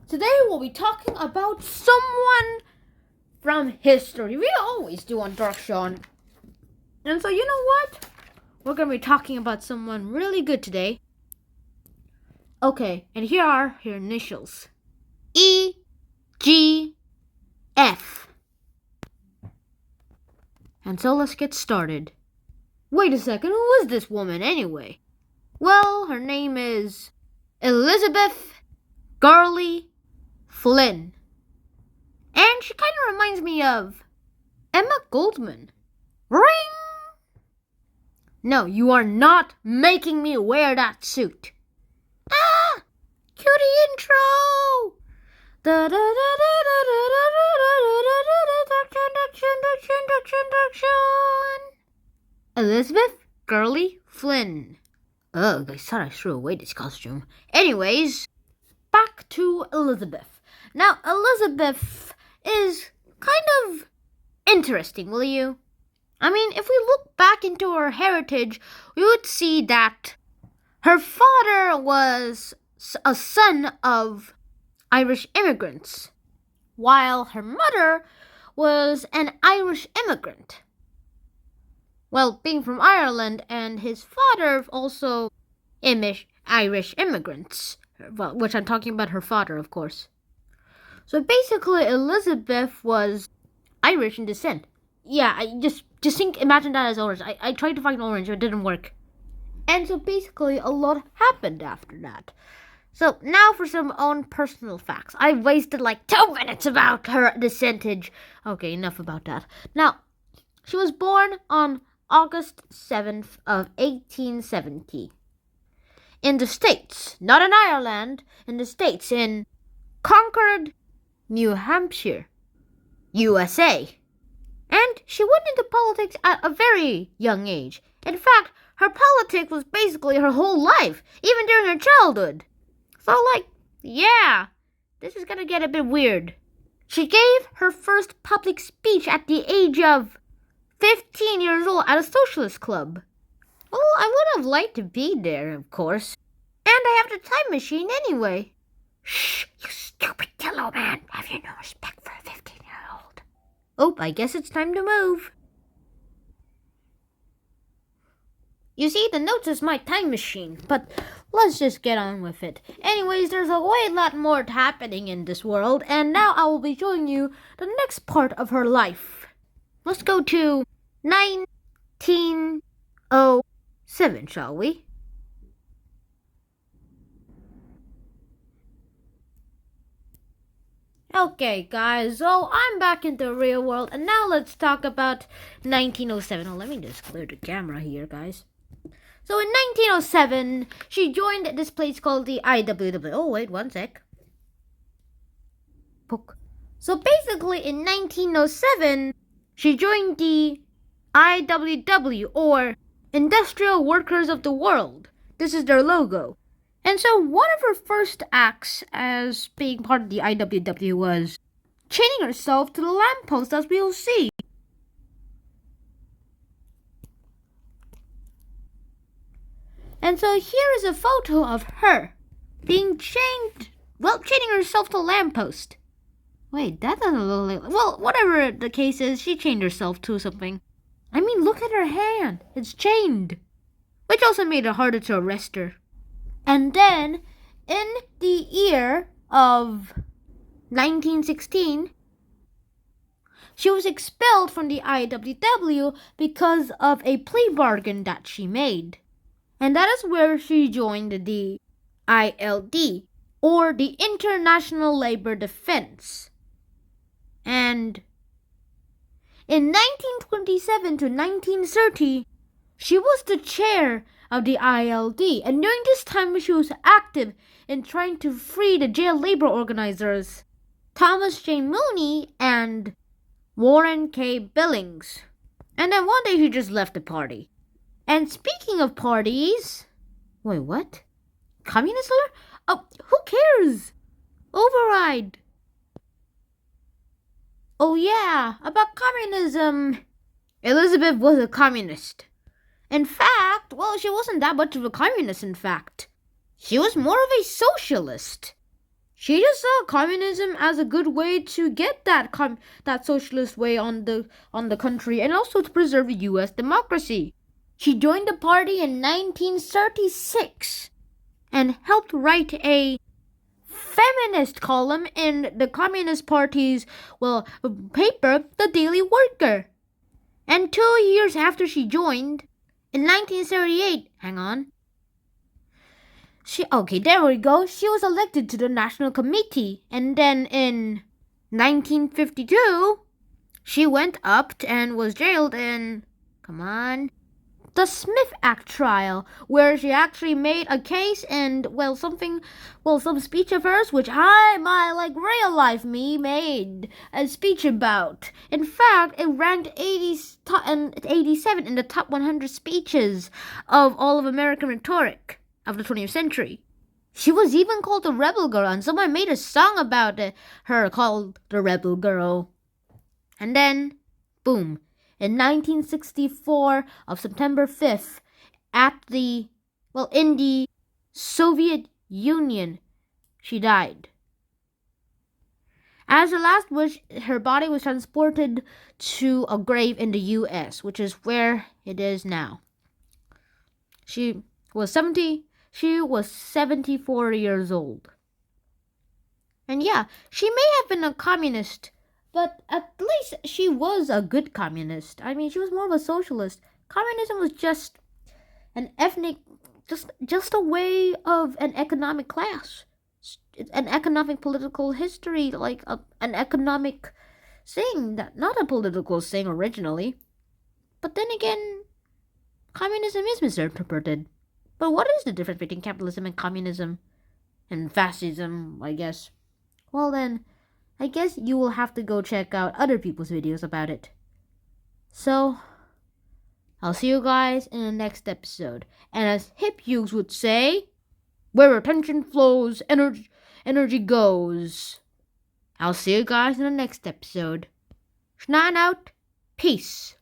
Today we'll be talking about someone from history. We always do on Dark Sean. And so you know what? We're going to be talking about someone really good today. Okay, and here are her initials. E, G, F. And so let's get started. Wait a second, who is this woman anyway? Well, her name is Elizabeth Gurley Flynn. And she kind of reminds me of Emma Goldman. Ring! No, you are not making me wear that suit. Ah! Cutie intro! Elizabeth Gurley Flynn. Ugh, I thought I threw away this costume. Anyways, back to Elizabeth. Now, Elizabeth is kind of interesting, will you? I mean, if we look back into her heritage, we would see that her father was a son of Irish immigrants, while her mother was an Irish immigrant. Well, being from Ireland and his father also Irish immigrants, well, which I'm talking about her father, of course. So basically, Elizabeth was Irish in descent. Yeah, I just imagine that as orange. I tried to find orange, but it didn't work. And so basically, a lot happened after that. So now for some own personal facts. I wasted like 2 minutes about her descentage. Okay, enough about that. Now, she was born on August 7th of 1870. In the States, not in Ireland, in the States, in Concord, New Hampshire, USA. And she went into politics at a very young age. In fact, her politics was basically her whole life, even during her childhood. So, yeah, this is gonna get a bit weird. She gave her first public speech at the age of 15 years old at a socialist club. Well, I would have liked to be there, of course. And I have the time machine anyway. Shh, you stupid yellow man. Have you no respect for a 15-year-old? Oh, I guess it's time to move. You see, the notes is my time machine, but let's just get on with it. Anyways, there's a way lot more happening in this world, and now I will be showing you the next part of her life. Let's go to 1907, shall we? Okay, guys, so I'm back in the real world, and now let's talk about 1907. Oh, let me just clear the camera here, guys. So in 1907, she joined this place called the IWW. Oh, wait, one sec. So basically, in 1907, she joined the IWW, or Industrial Workers of the World. This is their logo. And so one of her first acts as being part of the IWW was chaining herself to the lamppost, as we'll see. And so here is a photo of her being chaining herself to the lamppost. Wait, that doesn't look like... Well, whatever the case is, she chained herself to something. I mean, look at her hand. It's chained. Which also made it harder to arrest her. And then, in the year of 1916, she was expelled from the IWW because of a plea bargain that she made. And that is where she joined the ILD, or the International Labor Defense. And in 1927 to 1930, she was the chair of the ILD, and during this time she was active in trying to free the jail labor organizers Thomas J. Mooney and Warren K. Billings. And then one day she just left the party. And speaking of parties... Wait, what? Communist alert? Oh, who cares? Override. Oh yeah, about communism. Elizabeth was a communist. In fact, well, she wasn't that much of a communist, in fact. She was more of a socialist. She just saw communism as a good way to get that socialist way on the country, and also to preserve the U.S. democracy. She joined the party in 1936 and helped write a feminist column in the Communist Party's paper, The Daily Worker. And 2 years after she joined, in 1978, there we go. She was elected to the National Committee. And then in 1952, she went up and was jailed in, the Smith Act trial, where she actually made a case and, some speech of hers, which real life me, made a speech about. In fact, it ranked 87 in the top 100 speeches of all of American rhetoric of the 20th century. She was even called the Rebel Girl, and someone made a song about her called the Rebel Girl. And then, boom, in 1964 of September 5th, in the Soviet Union, she died. As a last wish, her body was transported to a grave in the U.S., which is where it is now. She was 74 years old. And yeah, she may have been a communist, but at least she was a good communist. I mean, she was more of a socialist. Communism was just an just a way of an economic class. An economic political history, an economic thing, not a political thing originally. But then again, communism is misinterpreted. But what is the difference between capitalism and communism? And fascism, I guess? Well then, I guess you will have to go check out other people's videos about it. So, I'll see you guys in the next episode. And as hip youths would say, where attention flows, energy goes. I'll see you guys in the next episode. Schneiden out. Peace.